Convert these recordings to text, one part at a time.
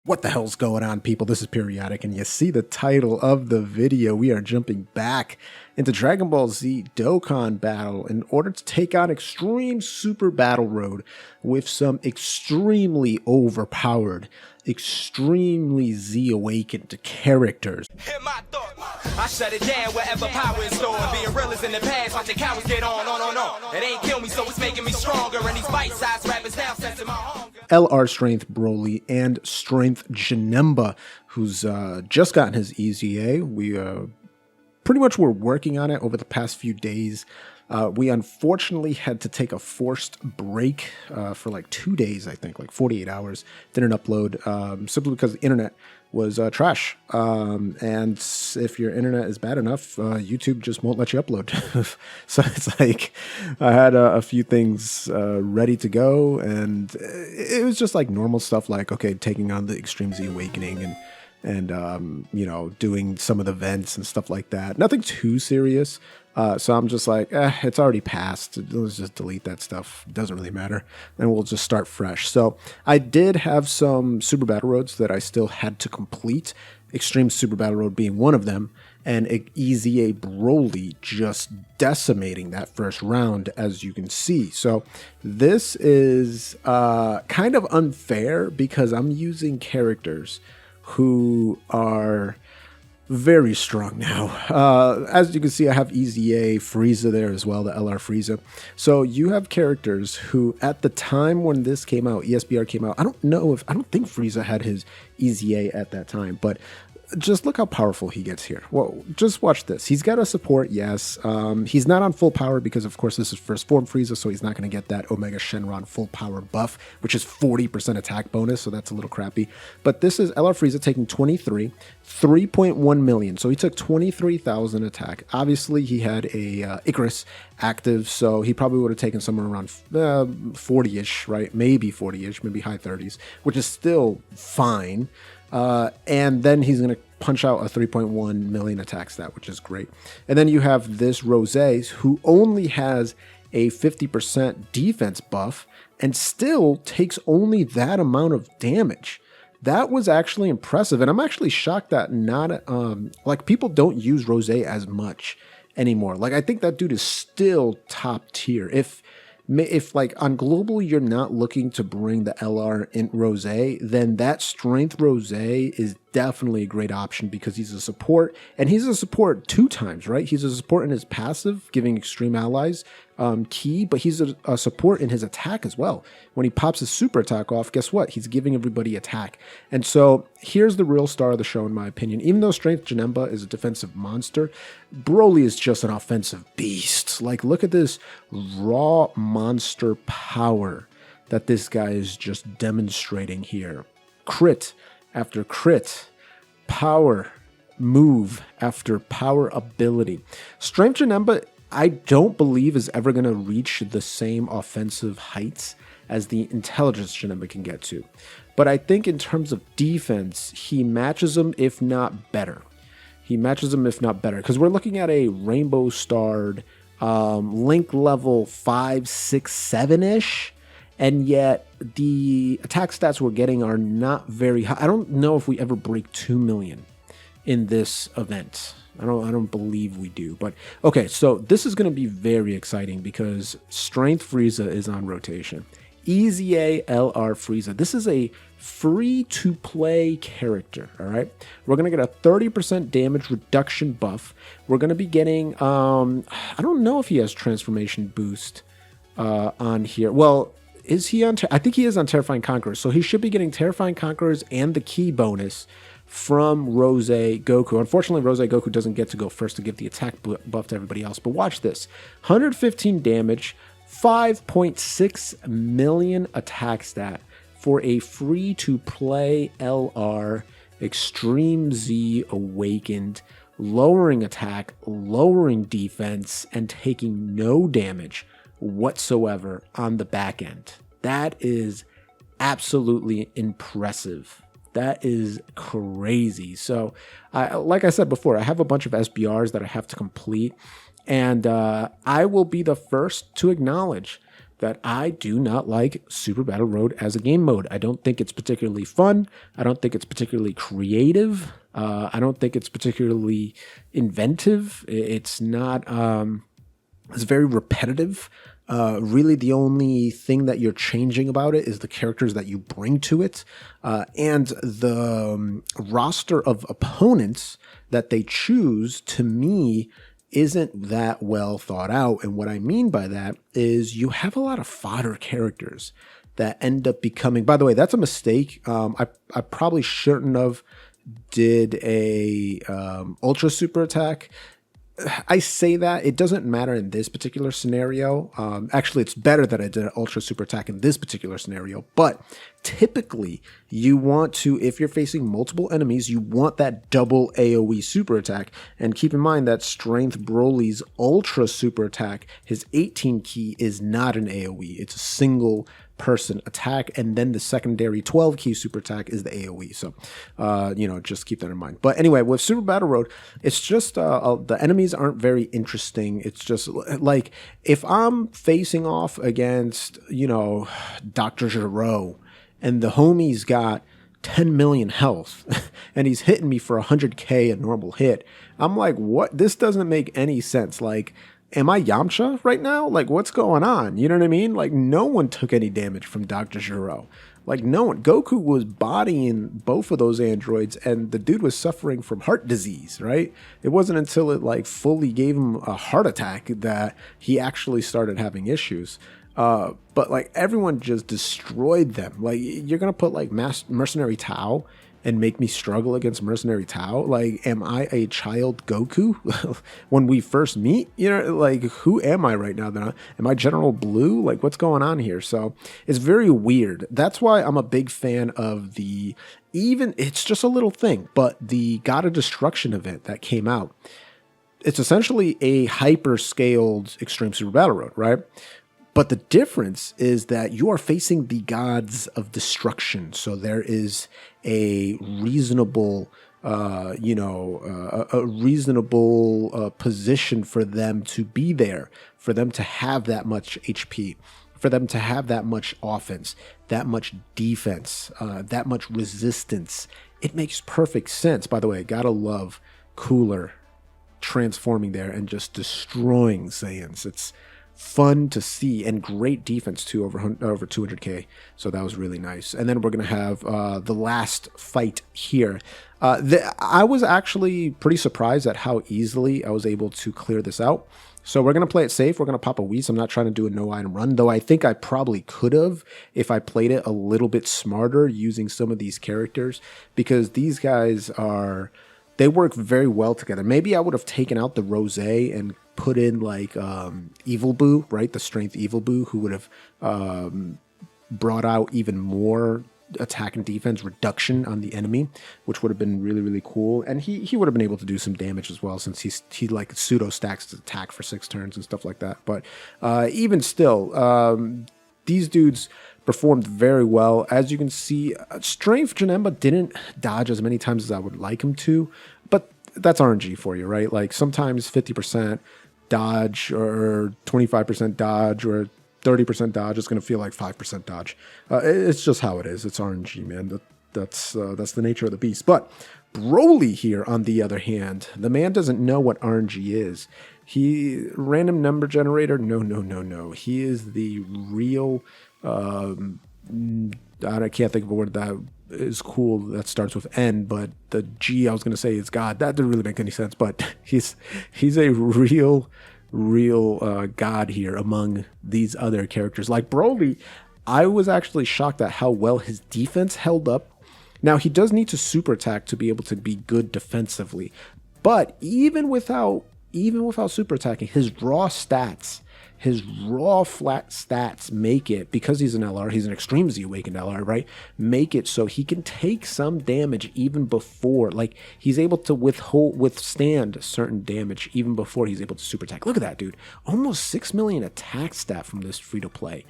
What the hell's going on, people? This is Periodik, and you see the title of the video. We are jumping back into Dragonball Z Dokkan Battle in order to take on Extreme Super Battle Road with some extremely overpowered, extremely Z-awakened characters. I shut it down wherever power is stored. Being real is in the past, watching cowards get on. It ain't kill me, so it's making me stronger. And these bite-sized rappers now sensing my hunger. LR Strength Broly and Strength Janemba, who's just gotten his EZA. We pretty much were working on it over the past few days. We unfortunately had to take a forced break for like 2 days, I think, like 48 hours. Didn't upload simply because the internet was trash. And if your internet is bad enough, YouTube just won't let you upload. So it's like I had a few things ready to go, and it was just like normal stuff like, okay, taking on the Extreme Z Awakening and you know, doing some of the vents and stuff like that. Nothing too serious. So I'm just like, it's already passed. Let's just delete that stuff. It doesn't really matter. And we'll just start fresh. So I did have some Super Battle Roads that I still had to complete. Extreme Super Battle Road being one of them. And EZA Broly just decimating that first round, as you can see. So this is kind of unfair because I'm using characters who are very strong now. As you can see, I have EZA Frieza there as well, the LR Frieza. So you have characters who, at the time when this came out, ESBR came out, I don't think Frieza had his EZA at that time, but just look how powerful he gets here. Well, just watch this. He's got a support, yes. He's not on full power because, of course, this is first form Frieza, so he's not going to get that Omega Shenron full power buff, which is 40% attack bonus, so that's a little crappy. But this is LR Frieza taking 23, 3.1 million. So he took 23,000 attack. Obviously, he had a Icarus active, so he probably would have taken somewhere around 40-ish, right? Maybe 40-ish, maybe high 30s, which is still fine. And then he's going to punch out a 3.1 million attack stat, which is great. And then you have this Rose, who only has a 50% defense buff and still takes only that amount of damage. That was actually impressive. And I'm actually shocked that not, like, people don't use Rose as much anymore. Like, I think that dude is still top tier. If like on global you're not looking to bring the LR in Rose, then that Strength Rose is definitely a great option because he's a support, and he's a support 2 times, right? He's a support in his passive, giving extreme allies key, but he's a support in his attack as well. When he pops his super attack off, guess what? He's giving everybody attack. And so here's the real star of the show, in my opinion. Even though Strength Janemba is a defensive monster, Broly is just an offensive beast. Like, look at this raw monster power that this guy is just demonstrating here. Crit after crit, power move after power ability. Strength Janemba, I don't believe, is ever going to reach the same offensive heights as the Intelligence Janemba can get to. But I think in terms of defense, he matches them, if not better. He matches them, if not better, because we're looking at a Rainbow Starred Link level 5, 6, 7-ish. And yet the attack stats we're getting are not very high. I don't know if we ever break 2 million in this event. I don't believe we do. But okay, so this is going to be very exciting because Strength Frieza is on rotation. EZA LR Frieza. This is a free-to-play character, all right? We're going to get a 30% damage reduction buff. We're going to be getting, I don't know if he has transformation boost on here. Well, is he on? I think he is on Terrifying Conquerors, so he should be getting Terrifying Conquerors and the key bonus from Rose Goku. Unfortunately, Rose Goku doesn't get to go first to give the attack buff to everybody else. But watch this: 115 damage, 5.6 million attack stat for a free-to-play LR Extreme Z Awakened, lowering attack, lowering defense, and taking no damage whatsoever on the back end. That is absolutely impressive. That is crazy. So like I said before, I have a bunch of SBRs that I have to complete, and I will be the first to acknowledge that I do not like Super Battle Road as a game mode. I don't think it's particularly fun. I don't think it's particularly creative. I don't think it's particularly inventive. It's not, it's very repetitive. Really, the only thing that you're changing about it is the characters that you bring to it, and the roster of opponents that they choose, to me, isn't that well thought out. And what I mean by that is you have a lot of fodder characters that end up becoming, by the way, that's a mistake. I probably shouldn't have did a ultra super attack. I say that it doesn't matter in this particular scenario. Actually, it's better that I did an ultra super attack in this particular scenario. But typically, you want to, if you're facing multiple enemies, you want that double AoE super attack. And keep in mind that Strength Broly's ultra super attack, his 18 key, is not an AoE. It's a single person attack, and then the secondary 12 key super attack is the AoE. So, just keep that in mind. But anyway, with Super Battle Road, it's just the enemies aren't very interesting. It's just like if I'm facing off against, Dr. Gero, and the homie's got 10 million health and he's hitting me for 100k a normal hit, I'm like, what? This doesn't make any sense. Like, am I Yamcha right now? Like, what's going on? You know what I mean? Like, no one took any damage from Dr. Gero. Like, no one. Goku was bodying both of those androids, and the dude was suffering from heart disease, right? It wasn't until it, like, fully gave him a heart attack that he actually started having issues. But, like, everyone just destroyed them. Like, you're going to put, like, Mercenary Tao and make me struggle against Mercenary Tao? Like, am I a child Goku when we first meet? Like, who am I right now? Then am I General Blue? Like, what's going on here? So it's very weird. That's why I'm a big fan of it's just a little thing, but the God of Destruction event that came out, it's essentially a hyper-scaled Extreme Super Battle Road, right? But the difference is that you are facing the gods of destruction. So there is a reasonable, a reasonable position for them to be there, for them to have that much HP, for them to have that much offense, that much defense, that much resistance. It makes perfect sense. By the way, gotta love Cooler transforming there and just destroying Saiyans. It's fun to see, and great defense too, over 200k. So that was really nice. And then we're gonna have the last fight here. I was actually pretty surprised at how easily I was able to clear this out. So we're gonna play it safe. We're gonna pop a Whis. I'm not trying to do a no item run, though I think I probably could have if I played it a little bit smarter using some of these characters, because these guys they work very well together. Maybe I would have taken out the Rose and put in like Evil Boo, right? The Strength Evil Boo, who would have brought out even more attack and defense reduction on the enemy, which would have been really, really cool. And he would have been able to do some damage as well, since he like pseudo stacks his attack for 6 turns and stuff like that. But even still, these dudes performed very well. As you can see, Strength Janemba didn't dodge as many times as I would like him to, but that's RNG for you, right? Like sometimes 50% dodge or 25% dodge or 30% dodge is going to feel like 5% dodge. It's just how it is. It's RNG, man. That's the nature of the beast. But Broly here, on the other hand, the man doesn't know what RNG is. He random number generator. No. He is the real. I can't think of a word that is cool that starts with N, but the G I was going to say is God. That didn't really make any sense, but he's a real God here among these other characters. Like Broly, I was actually shocked at how well his defense held up. Now, he does need to super attack to be able to be good defensively, but even without super attacking, his raw flat stats make it, because he's an LR, he's an Extreme Z Awakened LR, right? Make it so he can take some damage even before, like he's able to withstand certain damage even before he's able to super attack. Look at that, dude. Almost 6 million attack stat from this free to play.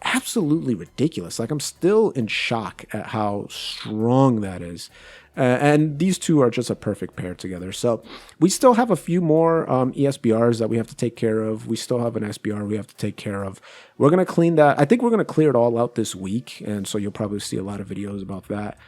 absolutely ridiculous. Like, I'm still in shock at how strong that is. And these two are just a perfect pair together. So we still have a few more ESBRs that we have to take care of. We still have an SBR we have to take care of. We're going to clean that. I think we're going to clear it all out this week. And so you'll probably see a lot of videos about that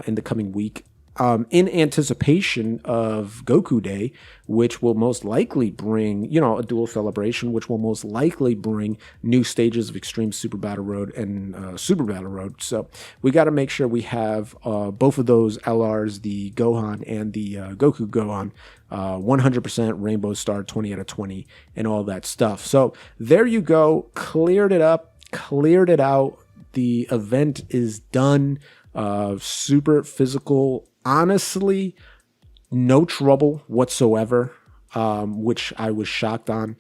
in the coming week. In anticipation of Goku Day, which will most likely bring, a dual celebration, which will most likely bring new stages of Extreme Super Battle Road and Super Battle Road. So we got to make sure we have both of those LRs, the Gohan and the Goku Gohan, 100% Rainbow Star 20 out of 20 and all that stuff. So there you go. Cleared it up, cleared it out. The event is done. Super physical. Honestly, no trouble whatsoever, which I was shocked on.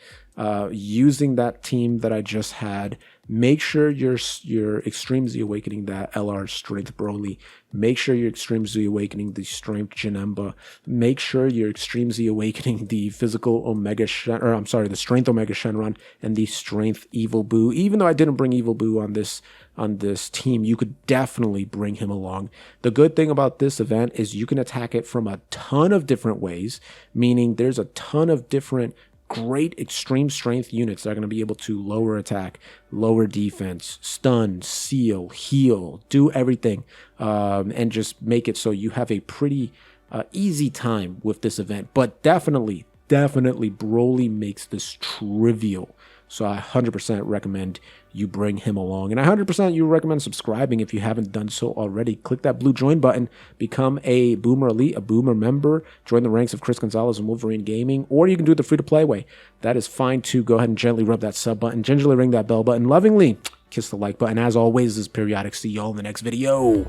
Using that team that I just had, make sure you're Extreme Z Awakening that LR Strength Broly. Make sure you're Extreme Z Awakening the Strength Janemba. Make sure you're Extreme Z Awakening the Physical Omega the Strength Omega Shenron and the Strength Evil Boo. Even though I didn't bring Evil Boo on this team, you could definitely bring him along. The good thing about this event is you can attack it from a ton of different ways, meaning there's a ton of different great extreme strength units that are going to be able to lower attack, lower defense, stun, seal, heal, do everything, and just make it so you have a pretty easy time with this event. But definitely Broly makes this trivial. So I 100% recommend you bring him along. And I 100% you recommend subscribing if you haven't done so already. Click that blue join button, become a Boomer Elite, a Boomer member, join the ranks of Chris Gonzalez and Wolverine Gaming, or you can do it the free-to-play way. That is fine too. Go ahead and gently rub that sub button, gingerly ring that bell button, lovingly kiss the like button. As always, this is Periodik. See y'all in the next video.